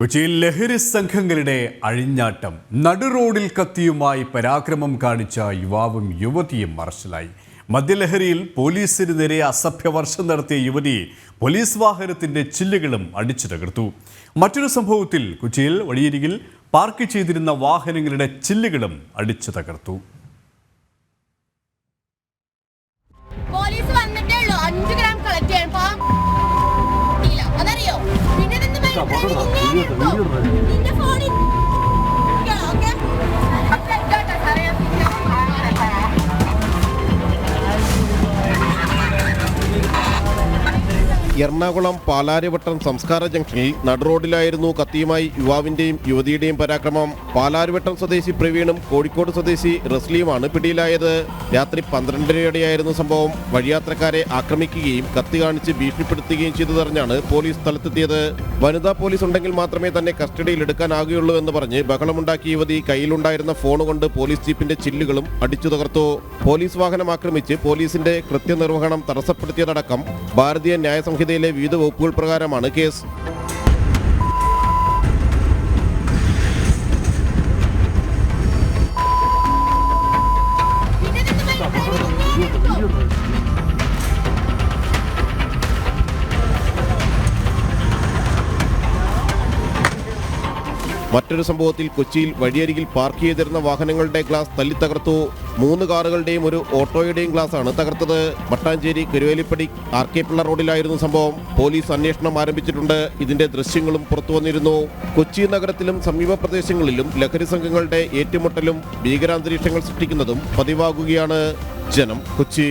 കൊച്ചിയിൽ ലഹരി സംഘങ്ങളുടെ അഴിഞ്ഞാട്ടം. നടുറോഡിൽ കത്തിയുമായി പരാക്രമം കാണിച്ച യുവാവും യുവതിയും അറസ്റ്റിലായി. മദ്യലഹരിയിൽ പോലീസിന് നേരെ അസഭ്യവർഷം നടത്തിയ യുവതി പോലീസ് വാഹനത്തിന്റെ ചില്ലുകളും അടിച്ചു തകർത്തു. മറ്റൊരു സംഭവത്തിൽ കൊച്ചിയിൽ വഴിയരികിൽ പാർക്ക് ചെയ്തിരുന്ന വാഹനങ്ങളുടെ ചില്ലുകളും അടിച്ചു തകർത്തു. പോലീസ് വന്നിട്ടേ ഉള്ളൂ. 5 ഗ്രാം കളക്ട് ചെയ്യാൻ അതറിയോ? നിന്റെ ഫോണിൽ എറണാകുളം പാലാരിവട്ടം സംസ്കാര ജംഗ്ഷനിൽ നടുറോഡിലായിരുന്നു കത്തിയുമായി യുവാവിന്റെയും യുവതിയുടെയും പരാക്രമം. പാലാരിവട്ടം സ്വദേശി പ്രവീണും കോഴിക്കോട് സ്വദേശി റസ്ലിയുമാണ് പിടിയിലായത്. രാത്രി 12:30യോടെയായിരുന്നു സംഭവം. വഴിയാത്രക്കാരെ ആക്രമിക്കുകയും കത്തി കാണിച്ച് ഭീഷണിപ്പെടുത്തുകയും ചെയ്തതറിഞ്ഞാണ് പോലീസ് സ്ഥലത്തെത്തിയത്. വനിതാ പോലീസ് ഉണ്ടെങ്കിൽ മാത്രമേ തന്നെ കസ്റ്റഡിയിൽ എടുക്കാനാകുകയുള്ളൂ എന്ന് പറഞ്ഞ് ബഹളമുണ്ടാക്കിയ യുവതി കയ്യിലുണ്ടായിരുന്ന ഫോണുകൊണ്ട് പോലീസ് ജീപ്പിന്റെ ചില്ലുകളും അടിച്ചു തകർത്തു. പോലീസ് വാഹനം ആക്രമിച്ച് പോലീസിന്റെ കൃത്യനിർവഹണം തടസ്സപ്പെടുത്തിയതടക്കം ഭാരതീയ ന്യായ സംഹിതയിലെ വിവിധ വകുപ്പുകൾ പ്രകാരമാണ് കേസ്. മറ്റൊരു സംഭവത്തിൽ കൊച്ചിയിൽ വഴിയരികിൽ പാർക്ക് ചെയ്തിരുന്ന വാഹനങ്ങളുടെ ഗ്ലാസ് തല്ലിത്തകർത്തു. 3 കാറുകളുടെയും ഒരു ഓട്ടോയുടെയും ഗ്ലാസാണ് തകർത്തത്. മട്ടാഞ്ചേരി കരുവേലിപ്പടി RK പിള്ള റോഡിലായിരുന്നു സംഭവം. പോലീസ് അന്വേഷണം ആരംഭിച്ചിട്ടുണ്ട്. ഇതിന്റെ ദൃശ്യങ്ങളും പുറത്തുവന്നിരുന്നു. കൊച്ചി നഗരത്തിലും സമീപ പ്രദേശങ്ങളിലും ലഹരി സംഘങ്ങളുടെ ഏറ്റുമുട്ടലും ഭീകരാന്തരീക്ഷങ്ങൾ സൃഷ്ടിക്കുന്നതും പതിവാകുകയാണ്. ജനം, കൊച്ചി.